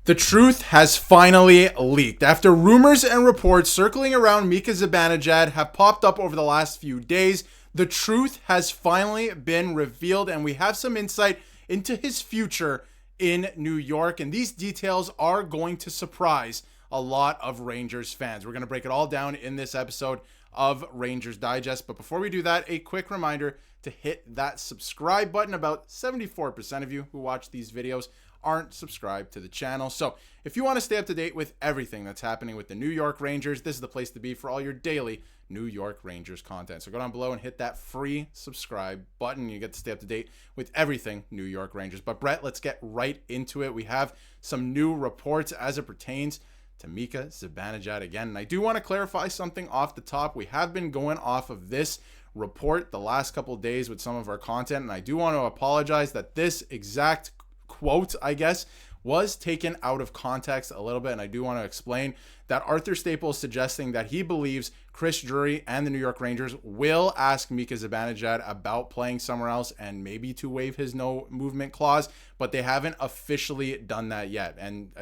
The truth has finally leaked. After rumors and reports circling around Mika Zibanejad have popped up over the last few days, the truth has finally been revealed, and we have some insight into his future in New York. And these details are going to surprise a lot of Rangers fans. We're going to break it all down in this episode of Rangers Digest. But before we do that, a quick reminder to hit that subscribe button. About 74% of you who watch these videos aren't subscribed to the channel. So if you want to stay up to date with everything that's happening with the New York Rangers, this is the place to be for all your daily New York Rangers content. So go down below and hit that free subscribe button. You get to stay up to date with everything New York Rangers. But Bret, let's get right into it. We have some new reports as it pertains to Mika Zibanejad again. And I do want to clarify something off the top. We have been going off of this report the last couple of days with some of our content, and I do want to apologize that this exact quote, I guess, was taken out of context a little bit, and I do want to explain that Arthur Staples suggesting that he believes Chris Drury and the New York Rangers will ask Mika Zibanejad about playing somewhere else and maybe to waive his no movement clause, but they haven't officially done that yet. And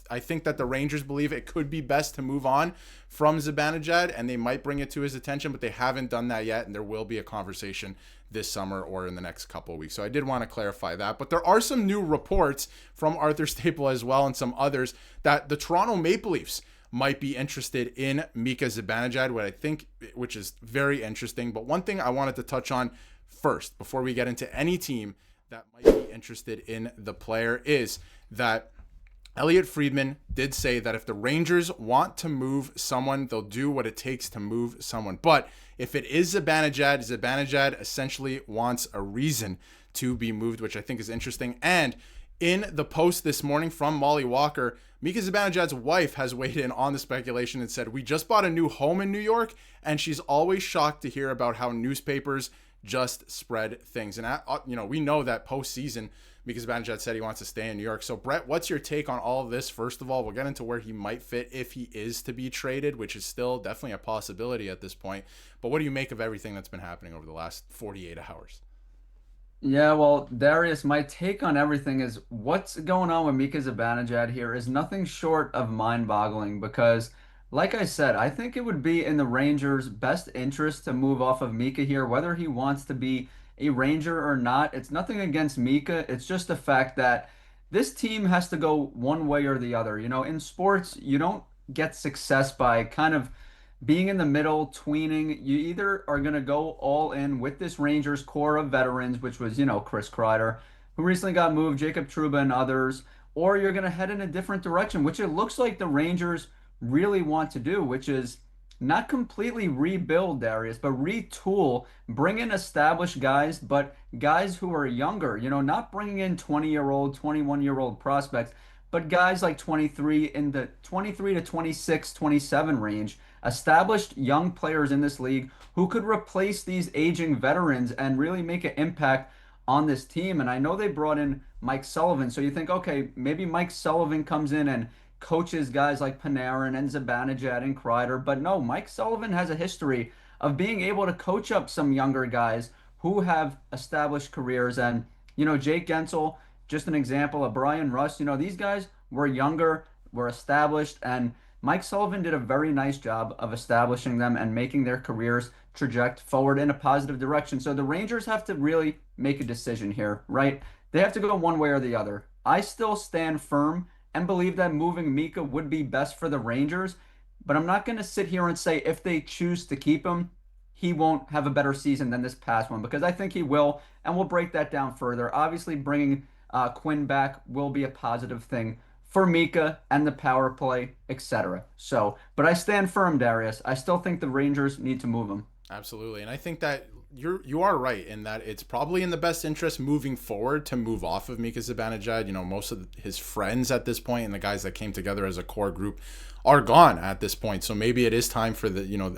I think that the Rangers believe it could be best to move on from Zibanejad, and they might bring it to his attention, but they haven't done that yet, and there will be a conversation this summer or in the next couple of weeks. So I did want to clarify that. But there are some new reports from Arthur Staple as well and some others that the Toronto Maple Leafs might be interested in Mika Zibanejad, which is very interesting. But one thing I wanted to touch on first, before we get into any team that might be interested in the player, is that Elliot Friedman did say that if the Rangers want to move someone, they'll do what it takes to move someone. But if it is Zibanejad essentially wants a reason to be moved, which I think is interesting. And in the post this morning from Molly Walker, Mika Zibanejad's wife has weighed in on the speculation and said, "We just bought a new home in New York, and she's always shocked to hear about how newspapers just spread things." And, we know that postseason, Mika Zibanejad said he wants to stay in New York. So, Bret, what's your take on all of this? First of all, we'll get into where he might fit if he is to be traded, which is still definitely a possibility at this point. But what do you make of everything that's been happening over the last 48 hours? Yeah, well, Darius, my take on everything is what's going on with Mika Zibanejad here is nothing short of mind-boggling because, like I said, I think it would be in the Rangers' best interest to move off of Mika here, whether he wants to be a Ranger or not. It's nothing against Mika. It's just the fact that this team has to go one way or the other. In sports, you don't get success by kind of being in the middle, tweening. You either are going to go all in with this Rangers core of veterans, which was, Chris Kreider, who recently got moved, Jacob Trouba and others, or you're going to head in a different direction, which it looks like the Rangers really want to do, which is not completely rebuild, Darius, but retool, bring in established guys, but guys who are younger, not bringing in 20-year-old, 21-year-old prospects, but guys like 23 in the 23 to 26, 27 range, established young players in this league who could replace these aging veterans and really make an impact on this team. And I know they brought in Mike Sullivan, so you think, okay, maybe Mike Sullivan comes in and coaches guys like Panarin and Zibanejad and Kreider, but no, Mike Sullivan has a history of being able to coach up some younger guys who have established careers. And, Jake Gensel, just an example of Brian Rust, these guys were younger, were established, and Mike Sullivan did a very nice job of establishing them and making their careers traject forward in a positive direction. So the Rangers have to really make a decision here, right? They have to go one way or the other. I still stand firm and believe that moving Mika would be best for the Rangers, but I'm not going to sit here and say if they choose to keep him, he won't have a better season than this past one, because I think he will, and we'll break that down further. Obviously, bringing Quinn back will be a positive thing for Mika and the power play, etc. So, but I stand firm, Darius. I still think the Rangers need to move him. Absolutely. And I think that you are right in that it's probably in the best interest moving forward to move off of Mika Zibanejad. Most of his friends at this point and the guys that came together as a core group are gone at this point. So maybe it is time for a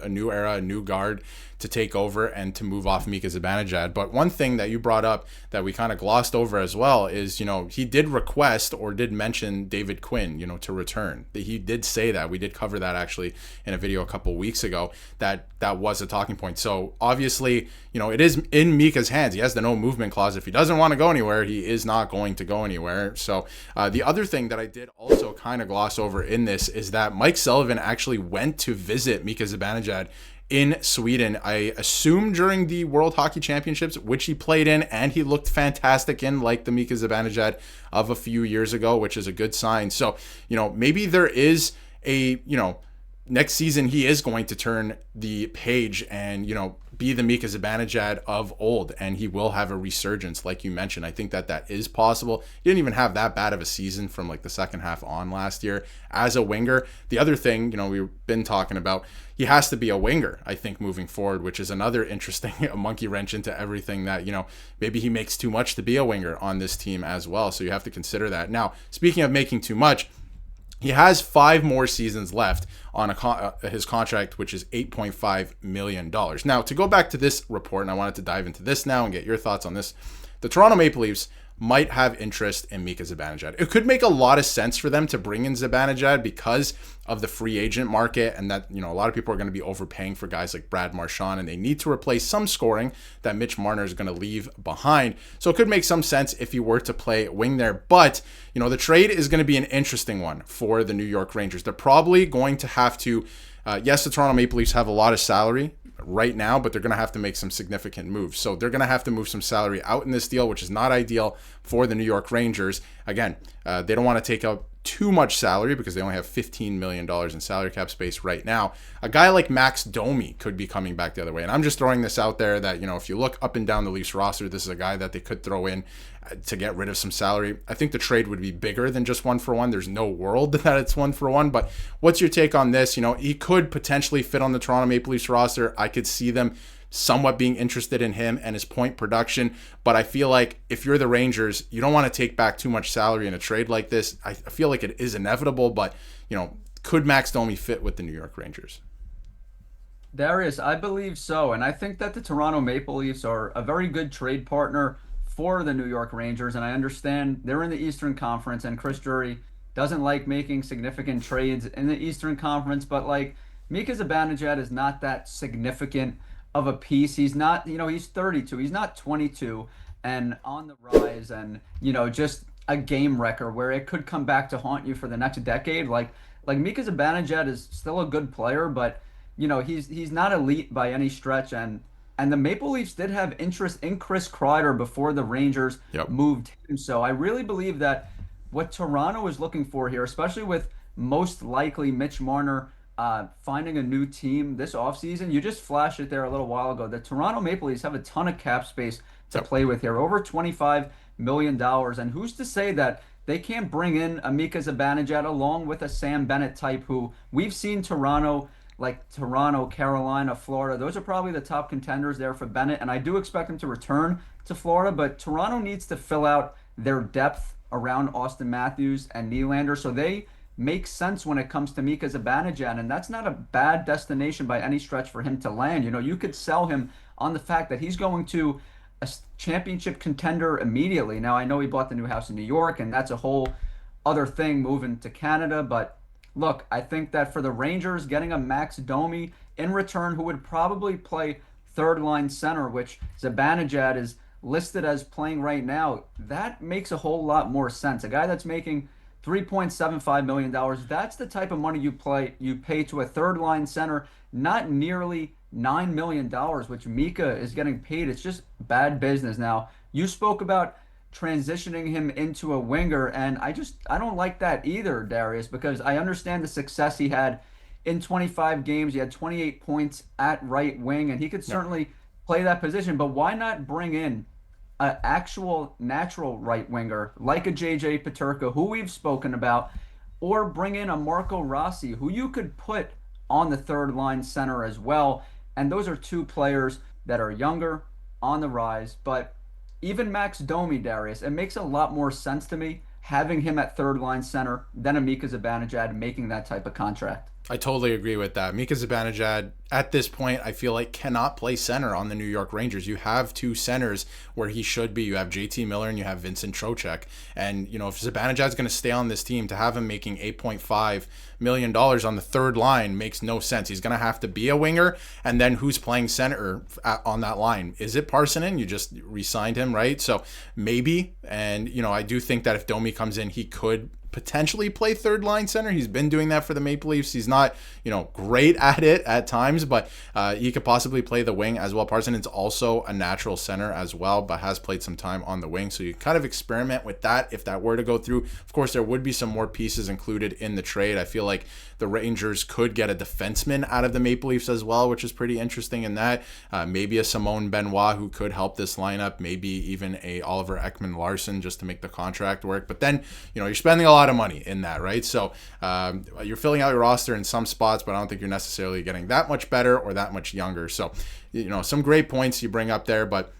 new era, a new guard to take over and to move off Mika Zibanejad. But one thing that you brought up that we kind of glossed over as well is, he did request or did mention David Quinn, to return. He did say that. We did cover that actually in a video a couple weeks ago, that was a talking point. So obviously, it is in Mika's hands. He has the no movement clause. If he doesn't want to go anywhere, he is not going to go anywhere. So the other thing that I did also kind of gloss over in this is that Mike Sullivan actually went to visit Mika Zibanejad in Sweden, I assume during the World Hockey Championships, which he played in, and he looked fantastic in, like the Mika Zibanejad of a few years ago, which is a good sign. So, maybe there is a, next season he is going to turn the page and, be the Mika Zibanejad of old, and he will have a resurgence, like you mentioned. I think that is possible. He didn't even have that bad of a season from like the second half on last year as a winger. The other thing, we've been talking about, he has to be a winger, I think, moving forward, which is another interesting monkey wrench into everything that, maybe he makes too much to be a winger on this team as well. So you have to consider that. Now, speaking of making too much, he has 5 more seasons left on his contract, which is $8.5 million. Now, to go back to this report, and I wanted to dive into this now and get your thoughts on this, the Toronto Maple Leafs might have interest in Mika Zibanejad. It could make a lot of sense for them to bring in Zibanejad because of the free agent market, and that, a lot of people are going to be overpaying for guys like Brad Marchand, and they need to replace some scoring that Mitch Marner is going to leave behind. So it could make some sense if he were to play wing there. But, the trade is going to be an interesting one for the New York Rangers. They're probably going to have to, yes, the Toronto Maple Leafs have a lot of salary right now, but they're going to have to make some significant moves. So they're going to have to move some salary out in this deal, which is not ideal for the New York Rangers. Again, they don't want to take out too much salary because they only have $15 million in salary cap space right now. A guy like Max Domi could be coming back the other way. And I'm just throwing this out there that, if you look up and down the Leafs roster, this is a guy that they could throw in to get rid of some salary. I think the trade would be bigger than just 1-for-1. There's no world that it's 1-for-1. But what's your take on this? He could potentially fit on the Toronto Maple Leafs roster. I could see them somewhat being interested in him and his point production. But I feel like if you're the Rangers, you don't want to take back too much salary in a trade like this. I feel like it is inevitable, but, could Max Domi fit with the New York Rangers? Darius, I believe so. And I think that the Toronto Maple Leafs are a very good trade partner for the New York Rangers. And I understand they're in the Eastern Conference, and Chris Drury doesn't like making significant trades in the Eastern Conference. But like, Mika Zibanejad is not that significant of a piece. He's not, he's 32. He's not 22 and on the rise and, just a game wrecker where it could come back to haunt you for the next decade. Like Mika Zibanejad is still a good player, but, he's not elite by any stretch. And the Maple Leafs did have interest in Chris Kreider before the Rangers moved him. So I really believe that what Toronto is looking for here, especially with most likely Mitch Marner finding a new team this offseason, you just flashed it there a little while ago. The Toronto Maple Leafs have a ton of cap space to play with here, over $25 million. And who's to say that they can't bring in a Mika Zibanejad along with a Sam Bennett type who we've seen Toronto, like Toronto, Carolina, Florida. Those are probably the top contenders there for Bennett. And I do expect him to return to Florida, but Toronto needs to fill out their depth around Austin Matthews and Nylander. So they make sense when it comes to Mika Zibanejad, and that's not a bad destination by any stretch for him to land. You could sell him on the fact that he's going to a championship contender immediately. Now, I know he bought the new house in New York, and that's a whole other thing moving to Canada, but look, I think that for the Rangers, getting a Max Domi in return, who would probably play third-line center, which Zibanejad is listed as playing right now, that makes a whole lot more sense. A guy that's making $3.75 million. That's the type of money you pay to a third line center, not nearly $9 million, which Mika is getting paid. It's just bad business. Now, you spoke about transitioning him into a winger, and I don't like that either, Darius, because I understand the success he had in 25 games. He had 28 points at right wing, and he could certainly play that position, but why not bring in an actual natural right winger like a JJ Peterka, who we've spoken about, or bring in a Marco Rossi, who you could put on the third line center as well. And those are two players that are younger, on the rise. But even Max Domi, Darius, it makes a lot more sense to me having him at third line center than a Mika Zibanejad making that type of contract. I totally agree with that. Mika Zibanejad, at this point, I feel like cannot play center on the New York Rangers. You have two centers where he should be. You have JT Miller and you have Vincent Trocheck. And, you know, if Zibanejad's going to stay on this team, to have him making $8.5 million on the third line makes no sense. He's going to have to be a winger. And then who's playing center on that line? Is it Parsonen? You just re-signed him, right? So maybe. And, you know, I do think that if Domi comes in, he could potentially play third line center. He's been doing that for the Maple Leafs. He's not, you know, great at it at times, but he could possibly play the wing as well. Parsonen's also a natural center as well, but has played some time on the wing. So you kind of experiment with that if that were to go through. Of course, there would be some more pieces included in the trade. I feel like the Rangers could get a defenseman out of the Maple Leafs as well, which is pretty interesting in that. Maybe a Simone Benoit who could help this lineup, maybe even a Oliver Ekman-Larsson just to make the contract work. But then, you know, you're spending a lot of money in that, right? So you're filling out your roster in some spots, but I don't think you're necessarily getting that much better or that much younger. So, you know, some great points you bring up there, but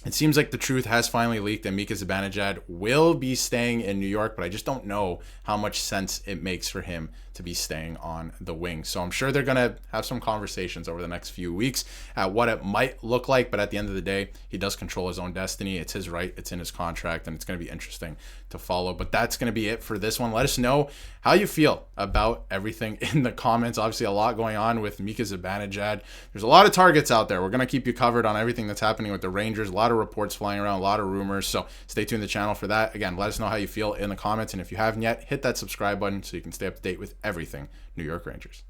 it seems like the truth has finally leaked and Mika Zibanejad will be staying in New York, but I just don't know how much sense it makes for him to be staying on the wing. So I'm sure they're going to have some conversations over the next few weeks at what it might look like, but at the end of the day, he does control his own destiny. It's his right. It's in his contract, and it's going to be interesting to follow. But that's going to be it for this one. Let us know how you feel about everything in the comments. Obviously, a lot going on with Mika Zibanejad. There's a lot of targets out there. We're going to keep you covered on everything that's happening with the Rangers. A lot of reports flying around, a lot of rumors. So stay tuned to the channel for that. Again, let us know how you feel in the comments. And if you haven't yet, hit that subscribe button so you can stay up to date with everything New York Rangers.